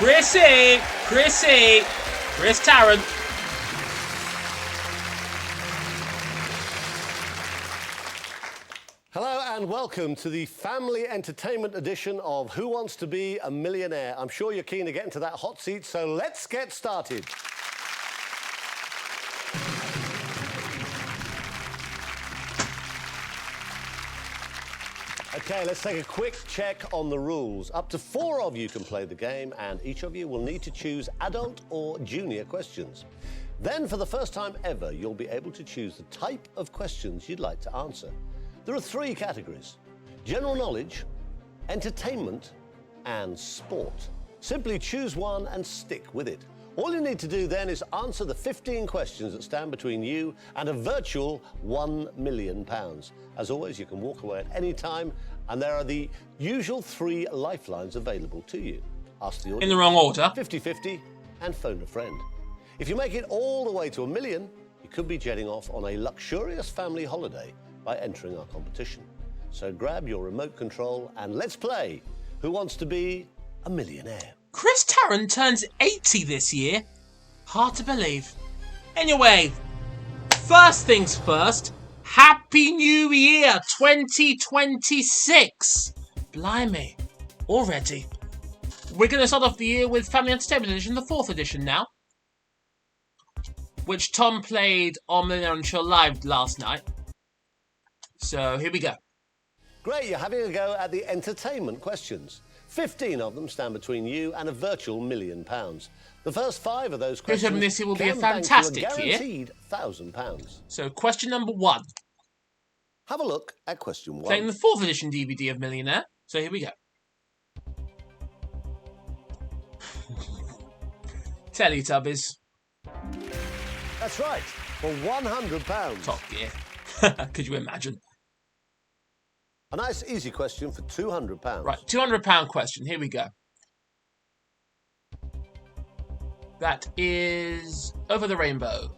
Chris Tarrant. Hello and welcome to the family entertainment edition of Who Wants to Be a Millionaire? I'm sure you're keen to get into that hot seat, so let's get started. OK, let's take a quick check on the rules. Up to 4 of you can play the game, and each of you will need to choose adult or junior questions. Then, for the first time ever, you'll be able to choose the type of questions you'd like to answer. There are 3 categories: general knowledge, entertainment, and sport. Simply choose one and stick with it. All you need to do then is answer the 15 questions that stand between you and a virtual £1 million. As always, you can walk away at any time, and there are the usual 3 lifelines available to you. Ask the audience, In the wrong order. 50-50, and phone a friend. If you make it all the way to £1 million, you could be jetting off on a luxurious family holiday by entering our competition. So grab your remote control and let's play Who Wants to Be a Millionaire? Chris Tarrant turns 80 this year. Hard to believe. Anyway, first things first. Happy New Year 2026. Blimey. Already. We're going to start off the year with Family Entertainment Edition, the 4th edition now, which Tom played on Millionaire and Chill Live last night. So here we go. Great, you're having a go at the entertainment questions. 15 of them stand between you and a virtual £1 million. The first 5 of those questions this year will be a can bank you fantastic year. guaranteed £1,000. So question number 1. Have a look at question 1. Playing the 4th edition DVD of Millionaire. So here we go. Teletubbies. That's right, for £100. Top Gear. Could you imagine? A nice easy question for £200. Right, £200 question. Here we go. That is Over the Rainbow.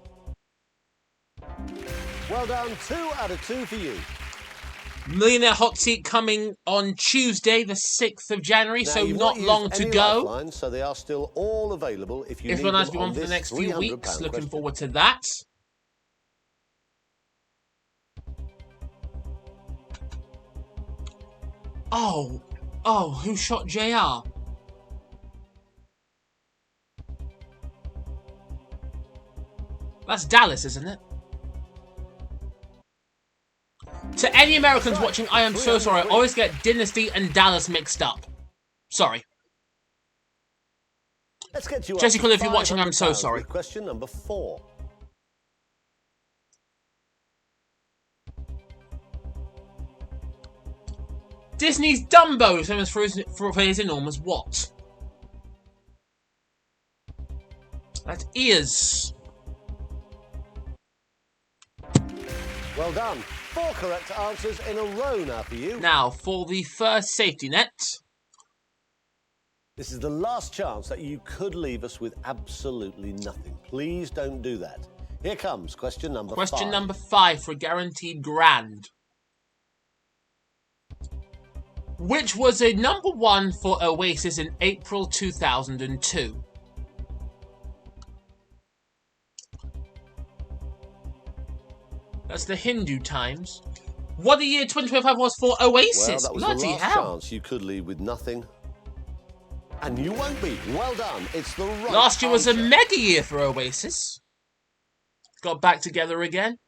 Well done, 2 out of 2 for you. Millionaire Hot Seat coming on Tuesday, the 6th of January, Now, so you've not used long to any go. lifelines, so they are still all available if you If need one has them to be on on for the this next few £300 weeks, looking question. forward to that. Oh, who shot JR? That's Dallas, isn't it? To any Americans watching, I am so sorry. I always get Dynasty and Dallas mixed up. Sorry. Let's get you Jesse up to Cole, if you're watching, I'm so £500 sorry. with question number 4. Disney's Dumbo is famous for his enormous what? That is... Well done. 4 correct answers in a row now for you. Now, for the first safety net. This is the last chance that you could leave us with absolutely nothing. Please don't do that. Here comes question number 5. Question number 5 for a guaranteed grand. Which was a number 1 for Oasis in April 2002. That's the Hindu Times. What the year 2025 was for Oasis. Well, that was Bloody the last hell. chance you could leave with nothing. And you won't be. Well done. It's the right Last year was a answer. mega year for Oasis. Got back together again.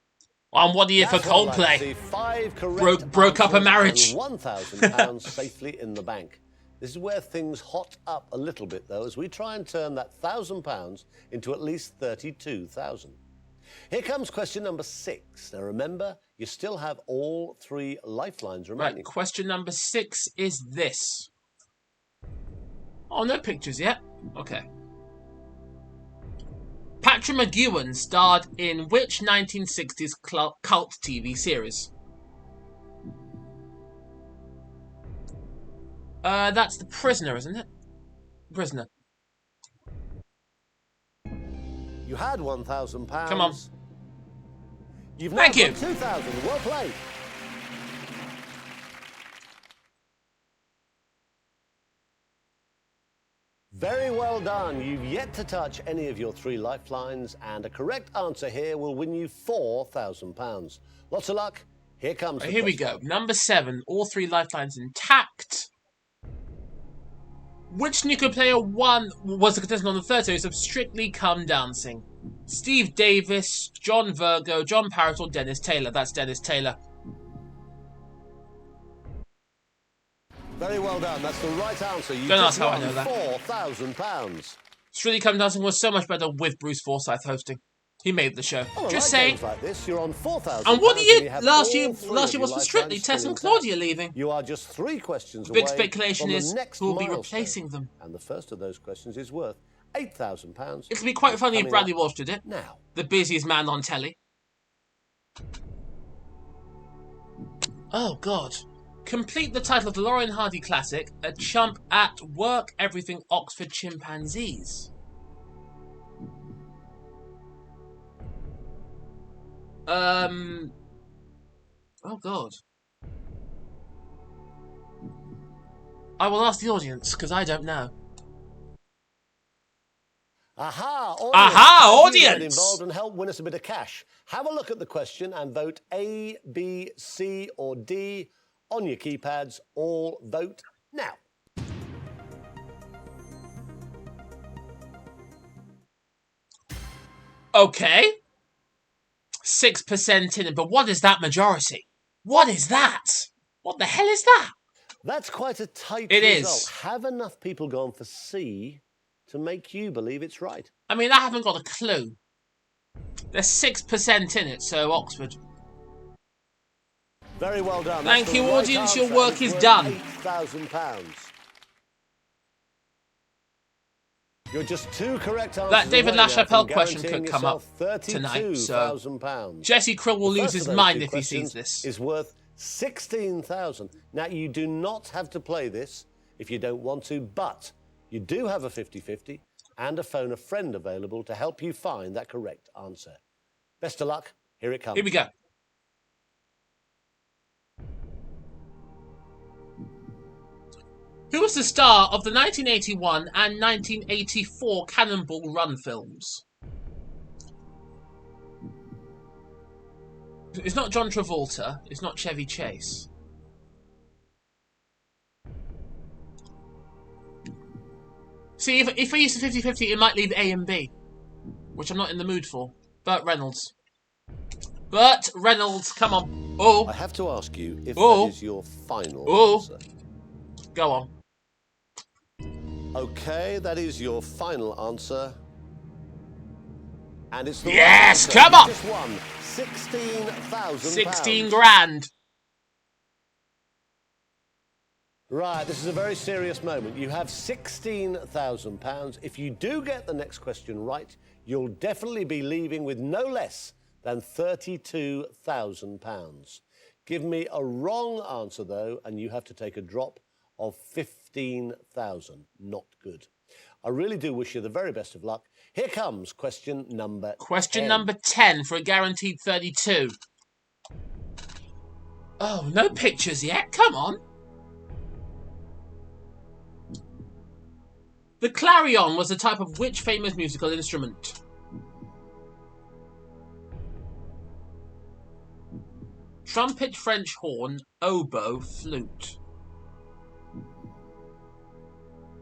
And what a year for That's what I'd like to Coldplay. see. 5 correct Broke up a answers marriage. and £1,000 safely in the bank. This is where things hot up a little bit, though, as we try and turn that £1,000 into at least 32,000. Here comes question number 6. Now remember, you still have all 3 lifelines remaining. Right, question number 6 is this. Oh, no pictures yet. Okay. Patrick McGowan starred in which 1960s cult TV series? That's The Prisoner, isn't it? Prisoner. You had £1,000. Come on. You've now Thank you. got 2,000. Well played. Very well done. You've yet to touch any of your 3 lifelines, and a correct answer here will win you £4,000. Lots of luck. Here comes the Here we go. Number 7. All 3 lifelines intact. Which snooker player was the contestant on the third series of Strictly Come Dancing? Steve Davis, John Virgo, John Parrott, or Dennis Taylor? That's Dennis Taylor. Very well done. That's the right answer. You Don't just ask how I won know that. £4,000. Strictly Come Dancing was so much better with Bruce Forsyth hosting. He made the show. Oh, Just like saying. games like this, you're on £4,000. And what did you have last all year? 3 Last of year was your for Strictly. lifelines Tess still and intact. Claudia leaving. You are just 3 questions Big away speculation from the is next who will be milestone. replacing them. And the first of those questions is worth £8,000. It'll be quite funny if Coming Bradley up Walsh did it. now. The busiest man on telly. Oh, God. Complete the title of the Laurel and Hardy Classic, A Chump at Work Everything Oxford Chimpanzees. Oh, God. I will ask the audience, because I don't know. Aha! Audience. Aha, You get audience! involved and help win us a bit of cash. Have a look at the question and vote A, B, C, or D on your keypads. All vote now. Okay. 6% in it, but what is that majority? What is that? What the hell is that? That's quite a tight It result. is. Have enough people gone for C to make you believe it's right? I mean, I haven't got a clue. There's 6% in it, so Oxford. Very well done. Thank That's you, the right audience. Your answer. work It's is worth done. £8,000. You're just 2 correct answers. That David away now LaChapelle from question guaranteeing could come up yourself tonight, so £32,000. Jesse Krill will The lose first his of those mind 2 if he sees questions this. is worth £16,000. Now, you do not have to play this if you don't want to, but you do have a 50-50 and a phone a friend available to help you find that correct answer. Best of luck. Here it comes. Here we go. Who was the star of the 1981 and 1984 Cannonball Run films? It's not John Travolta. It's not Chevy Chase. See, if I use the 50-50, it might leave A and B, which I'm not in the mood for. Burt Reynolds. Burt Reynolds, come on. Oh. I have to ask you if Oh. that is your final Oh. answer. Go on. Okay, that is your final answer. And it's the Yes, right answer. come You on. just won £16,000. 16 grand. Right, this is a very serious moment. You have £16,000. If you do get the next question right, you'll definitely be leaving with no less than £32,000. Give me a wrong answer, though, and you have to take a drop of £15,000. Not good. I really do wish you the very best of luck. Here comes question number Question 10. number 10 for a guaranteed 32. Oh, no pictures yet. Come on. The clarion was a type of which famous musical instrument? Trumpet, French horn, oboe, flute.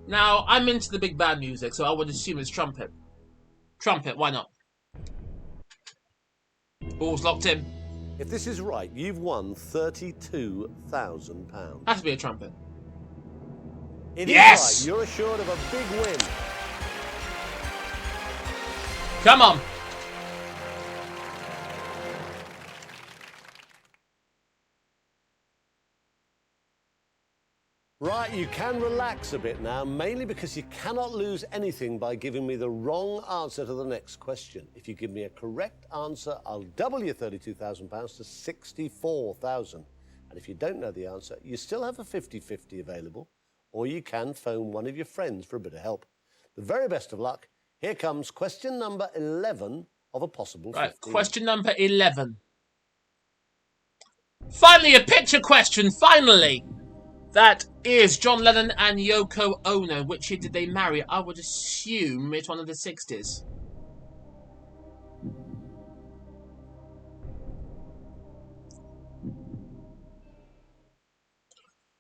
Now, I'm into the big band music, so I would assume it's trumpet. Trumpet, why not? Ball's locked in. If this is right, you've won £32,000. Has to be a trumpet. It is Yes! right. You're assured of a big win. Come on. Right, you can relax a bit now, mainly because you cannot lose anything by giving me the wrong answer to the next question. If you give me a correct answer, I'll double your £32,000 to £64,000. And if you don't know the answer, you still have a 50-50 available, or you can phone one of your friends for a bit of help. The very best of luck. Here comes question number 11 of a possible 15. Right, question number 11. Finally, a picture question, finally! That is John Lennon and Yoko Ono. Which year did they marry? I would assume it's one of the 60s.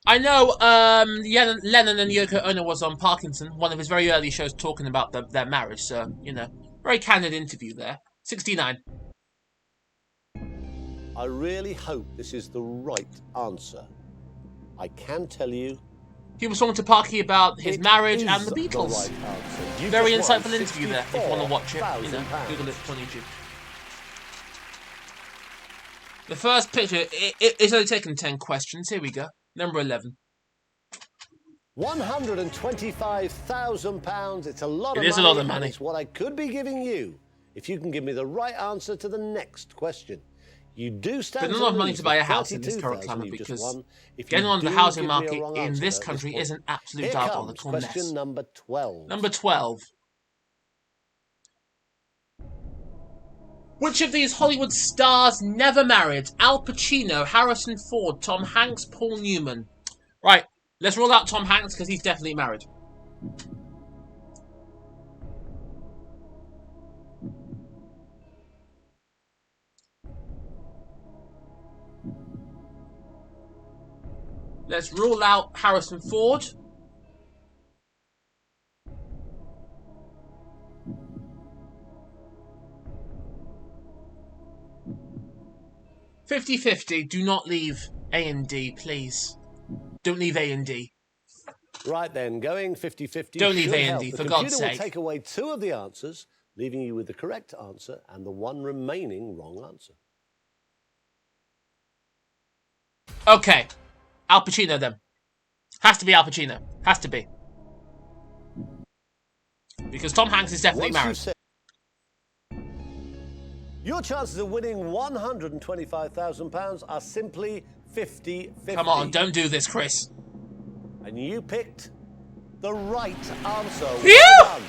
I know Lennon and Yoko Ono was on Parkinson, one of his very early shows talking about their marriage, so, you know, very candid interview there. 69. I really hope this is the right answer. I can tell you... He was talking to Parky about his marriage and the Beatles. The right very insightful interview there, if you want to watch it. You know, Google it on YouTube. The first picture, it's only taken 10 questions. Here we go. Number 11. £125,000. It's a lot of money. It is a lot of money. It's what I could be giving you if you can give me the right answer to the next question. You do stand but not enough money to buy a house in this current climate because getting on the housing market in this country is an absolute diabolical mess. Question number 12. Number 12. Which of these Hollywood stars never married? Al Pacino, Harrison Ford, Tom Hanks, Paul Newman. Right, let's rule out Tom Hanks because he's definitely married. Let's rule out Harrison Ford. $50-50. Do not leave A and D, please. Don't leave A and D. Right then, going 50-50. Don't leave A and D, for God's sake. The computer will take away 2 of the answers, leaving you with the correct answer and the 1 remaining wrong answer. Okay. Al Pacino, then. Has to be Al Pacino. Has to be. Because Tom Hanks is definitely married. Your chances of winning £125,000 are simply 50-50. Come on, don't do this, Chris. And you picked the right answer. Phew! Well done.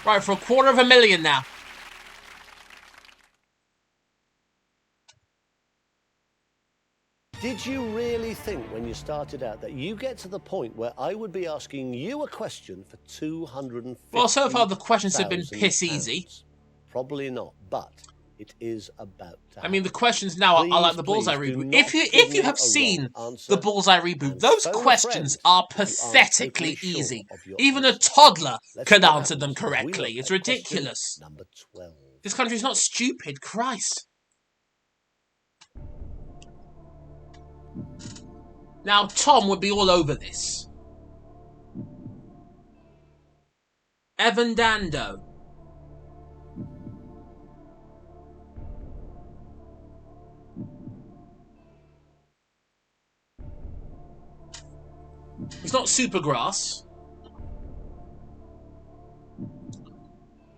Right, for $250,000 now. Did you really think when you started out that you get to the point where I would be asking you a question for $250,000? Well, so far the questions have been piss easy. Probably not, but it is about to happen. I mean, the questions now are like the Bullseye reboot. If you have seen the Bullseye reboot, those questions are pathetically easy. Even a toddler could answer them correctly. It's ridiculous. Number 12. This country's not stupid, Christ. Now, Tom would be all over this. Evan Dando. He's not Supergrass.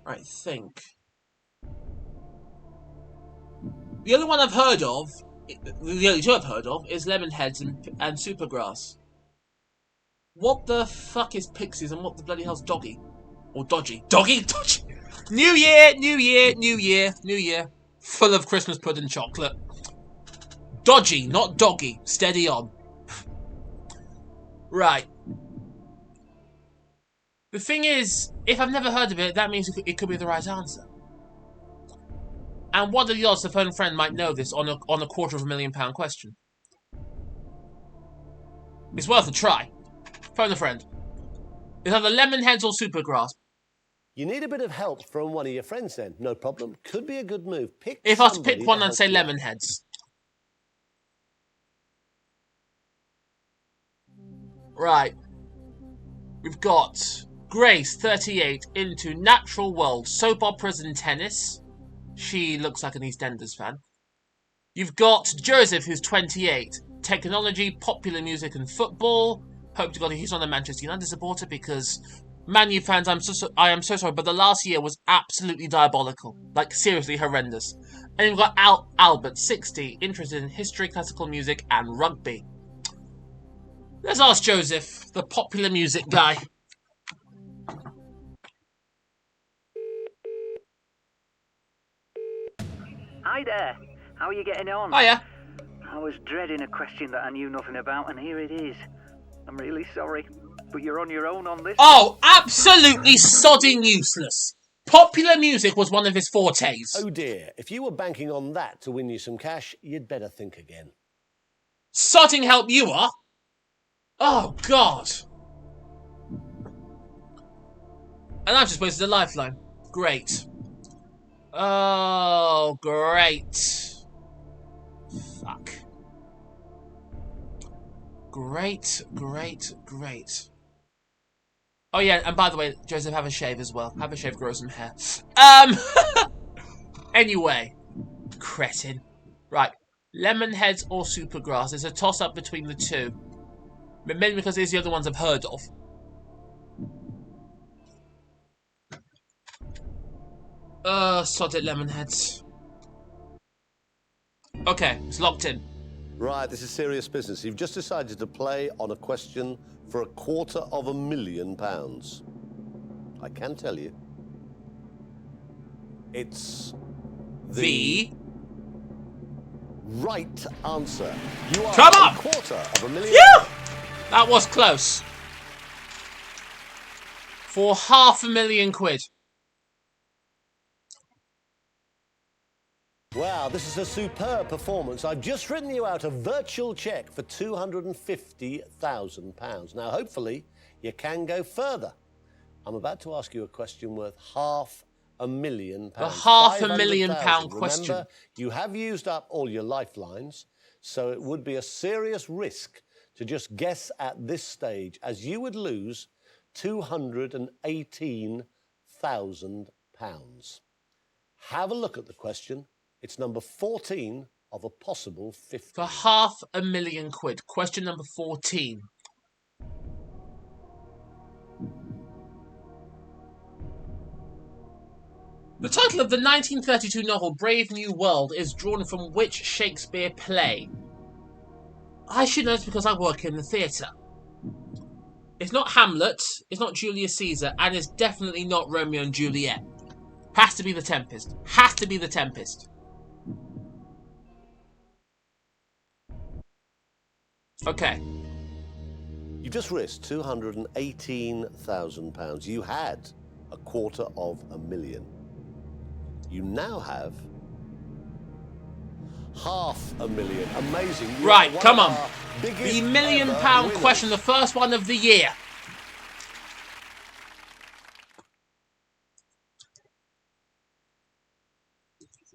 I think. The only one I've heard of, the only 2 I've heard of, is Lemonheads and Supergrass. What the fuck is Pixies and what the bloody hell's Doggy? Or Dodgy? Doggy? Dodgy! New year, new year, new year, new year. Full of Christmas pudding chocolate. Dodgy, not Doggy. Steady on. Right. The thing is, if I've never heard of it, that means it could be the right answer. And what are the odds the phone friend might know this on a £250,000 question? It's worth a try. Phone a friend. It's either Lemonheads or Supergrass. You need a bit of help from one of your friends then. No problem. Could be a good move. Pick if I was to pick one, I'd say Lemonheads. Right. We've got Grace, 38, into Natural World, soap operas and tennis. She looks like an EastEnders fan. You've got Joseph, who's 28, technology, popular music and football. Hope to God he's not a Manchester United supporter because, Man U fans, I am so sorry, but the last year was absolutely diabolical. Like, seriously horrendous. And you've got Albert, 60, interested in history, classical music and rugby. Let's ask Joseph, the popular music guy. Hi there. How are you getting on? Hiya. I was dreading a question that I knew nothing about, and here it is. I'm really sorry, but you're on your own on this. Oh, absolutely sodding useless. Popular music was one of his fortes. Oh dear, if you were banking on that to win you some cash, you'd better think again. Sodding help you are? Oh, God. And I've just wasted a lifeline. Great. Oh, great. Fuck. Great. Oh yeah, and by the way, Joseph, have a shave as well. Have a shave, grow some hair. Anyway. Cretin. Right. Lemonheads or Supergrass. It's a toss-up between the two. Mainly because these are the other ones I've heard of. Sod it, Lemonheads. Okay, it's locked in. Right, this is serious business. You've just decided to play on a question for £250,000. I can tell you, it's the right answer. You are Come on! £250,000. Phew! That was close. For £500,000. Wow, this is a superb performance. I've just written you out a virtual cheque for £250,000. Now, hopefully, you can go further. I'm about to ask you a question worth £500,000. The £500,000 question. Remember, you have used up all your lifelines, so it would be a serious risk to just guess at this stage, as you would lose £218,000. Have a look at the question. It's number 14 of a possible 50. For £500,000. Question number 14. The title of the 1932 novel Brave New World is drawn from which Shakespeare play? I should know this because I work in the theatre. It's not Hamlet, it's not Julius Caesar, and it's definitely not Romeo and Juliet. Has to be The Tempest. Has to be The Tempest. Okay. You just risked £218,000. You had £250,000. You now have £500,000. Amazing. You right, come on. The £1 million million question, the first one of the year.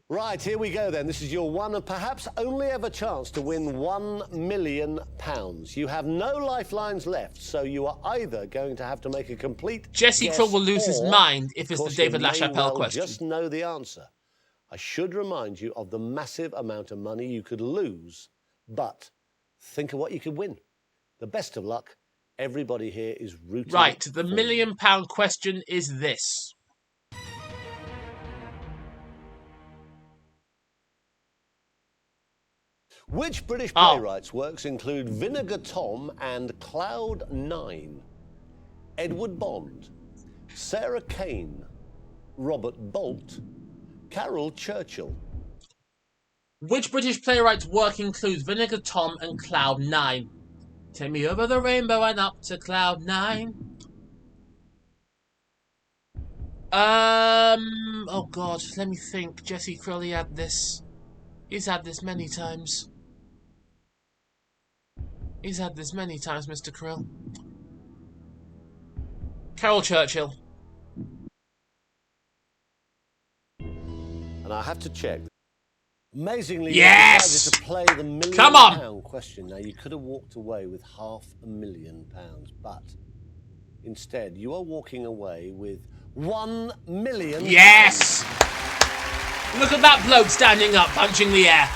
Right, here we go then. This is your one and perhaps only ever chance to win £1 million. You have no lifelines left, so you are either going to have to make a complete Jesse guess Krill will lose his mind if it's the David you may LaChapelle well question. just know the answer. I should remind you of the massive amount of money you could lose, but think of what you could win. The best of luck. Everybody here is rooting. Right, the for £1 million question is this. Which British playwrights' works include Vinegar Tom and Cloud 9? Edward Bond, Sarah Kane, Robert Bolt, Carol Churchill. Which British playwright's work includes Vinegar Tom and Cloud 9? Take me over the rainbow and up to Cloud 9. Oh God, let me think. Jesse Krill, he had this. He's had this many times. He's had this many times, Mr. Krill. Carol Churchill. And I have to check. Amazingly, yes! you decided to play the £1 million question. Now, you could have walked away with £500,000, but instead, you are walking away with £1 million. Yes! Look at that bloke standing up, punching the air.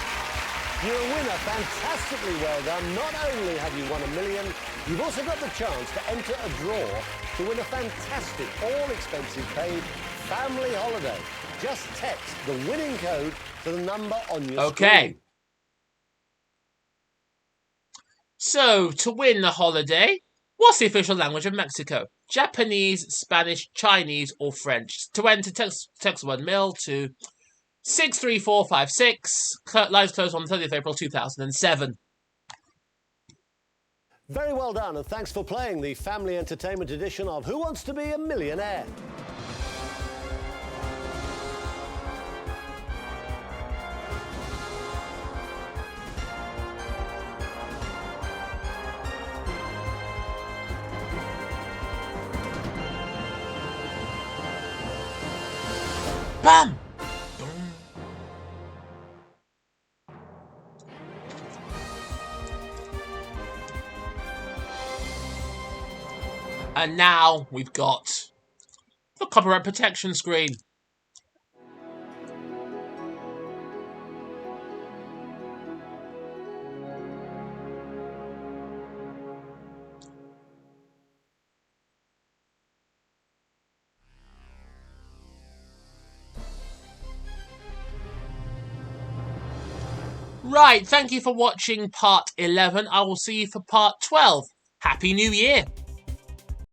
You're a winner. Fantastically well done. Not only have you won £1 million, you've also got the chance to enter a draw to win a fantastic, all-expenses-paid family holiday. Just text the winning code to the number on your screen. So, to win the holiday, what's the official language of Mexico? Japanese, Spanish, Chinese, or French? To enter, text the word MIL to 63456. Lives closed on the 30th of April 2007. Very well done, and thanks for playing the family entertainment edition of Who Wants to Be a Millionaire? Bam! And now we've got the copyright protection screen. Right, thank you for watching part 11. I will see you for part 12. Happy New Year!